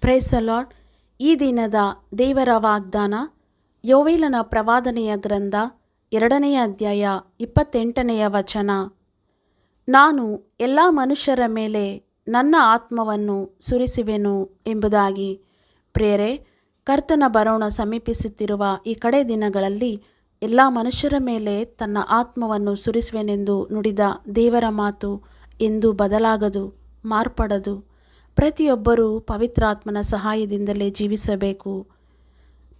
Praise the lord. ಈ ದಿನದ ದೇವರ ವಾಗ್ದಾನ ಯೋವೇಲನ ಪ್ರವಾದನೆಯ ಗ್ರಂಥ 2ನೇ ಅಧ್ಯಾಯ 28ನೇ ವಚನ. ನಾನು ಎಲ್ಲ ಮನುಷ್ಯರ ಮೇಲೆ ನನ್ನ ಆತ್ಮವನ್ನು ಸುರಿಸುವೆನು ಎಂಬುದಾಗಿ. ಪ್ರಿಯರೇ, ಕರ್ತನ ಬರೋಣ ಸಮೀಪಿಸುತ್ತಿರುವ ಈ ಕಡೆ ದಿನಗಳಲ್ಲಿ ಎಲ್ಲ ಮನುಷ್ಯರ ಮೇಲೆ ತನ್ನ ಆತ್ಮವನ್ನು ಸುರಿಸುವೆನೆಂದು ನುಡಿದ ದೇವರ ಮಾತು ಎಂದೂ ಬದಲಾಗದು, ಮಾರ್ಪಡದು. ಪ್ರತಿಯೊಬ್ಬರೂ ಪವಿತ್ರಾತ್ಮನ ಸಹಾಯದಿಂದಲೇ ಜೀವಿಸಬೇಕು.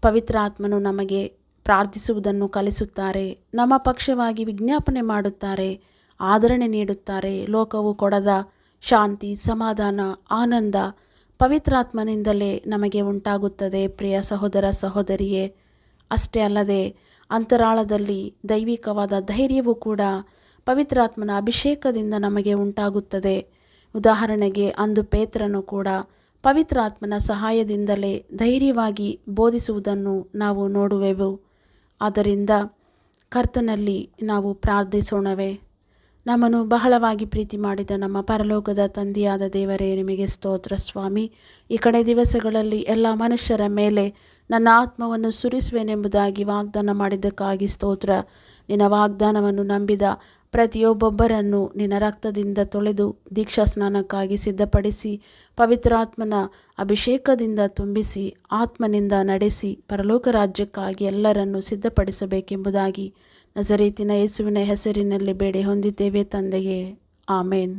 ಪವಿತ್ರಾತ್ಮನು ನಮಗೆ ಪ್ರಾರ್ಥಿಸುವುದನ್ನು ಕಲಿಸುತ್ತಾರೆ, ನಮ್ಮ ಪಕ್ಷವಾಗಿ ವಿಜ್ಞಾಪನೆ ಮಾಡುತ್ತಾರೆ, ಆದರಣೆ ನೀಡುತ್ತಾರೆ. ಲೋಕವು ಕೊಡದ ಶಾಂತಿ, ಸಮಾಧಾನ, ಆನಂದ ಪವಿತ್ರಾತ್ಮನಿಂದಲೇ ನಮಗೆ ಉಂಟಾಗುತ್ತದೆ. ಪ್ರಿಯ ಸಹೋದರ ಸಹೋದರಿಯೇ, ಅಷ್ಟೇ ಅಲ್ಲದೆ ಅಂತರಾಳದಲ್ಲಿ ದೈವಿಕವಾದ ಧೈರ್ಯವೂ ಕೂಡ ಪವಿತ್ರಾತ್ಮನ ಅಭಿಷೇಕದಿಂದ ನಮಗೆ ಉಂಟಾಗುತ್ತದೆ. ಉದಾಹರಣೆಗೆ, ಅಂದು ಪೇತ್ರನು ಕೂಡ ಪವಿತ್ರಾತ್ಮನ ಸಹಾಯದಿಂದಲೇ ಧೈರ್ಯವಾಗಿ ಬೋಧಿಸುವುದನ್ನು ನಾವು ನೋಡುವೆವು. ಆದ್ದರಿಂದ ಕರ್ತನಲ್ಲಿ ನಾವು ಪ್ರಾರ್ಥಿಸೋಣವೇ. ನಮ್ಮನ್ನು ಬಹಳವಾಗಿ ಪ್ರೀತಿ ಮಾಡಿದ ನಮ್ಮ ಪರಲೋಕದ ತಂದೆಯಾದ ದೇವರೇ, ನಿಮಗೆ ಸ್ತೋತ್ರ ಸ್ವಾಮಿ. ಈ ಕಡೆ ದಿವಸಗಳಲ್ಲಿ ಎಲ್ಲ ಮನುಷ್ಯರ ಮೇಲೆ ನನ್ನ ಆತ್ಮವನ್ನು ಸುರಿಸುವೆನೆಂಬುದಾಗಿ ವಾಗ್ದಾನ ಮಾಡಿದ್ದಕ್ಕಾಗಿ ಸ್ತೋತ್ರ. ನಿನ್ನ ವಾಗ್ದಾನವನ್ನು ನಂಬಿದ ಪ್ರತಿಯೊಬ್ಬೊಬ್ಬರನ್ನು ನಿನ್ನ ರಕ್ತದಿಂದ ತೊಳೆದು ದೀಕ್ಷಾ ಸ್ನಾನಕ್ಕಾಗಿ ಸಿದ್ಧಪಡಿಸಿ, ಪವಿತ್ರಾತ್ಮನ ಅಭಿಷೇಕದಿಂದ ತುಂಬಿಸಿ, ಆತ್ಮನಿಂದ ನಡೆಸಿ, ಪರಲೋಕ ರಾಜ್ಯಕ್ಕಾಗಿ ಎಲ್ಲರನ್ನು ಸಿದ್ಧಪಡಿಸಬೇಕೆಂಬುದಾಗಿ ನಜರೇತಿನ ಯೇಸುವಿನ ಹೆಸರಿನಲ್ಲಿ ಬೇಡಿ ಹೊಂದಿದ್ದೇವೆ ತಂದೆಯೇ, ಆಮೇನ್.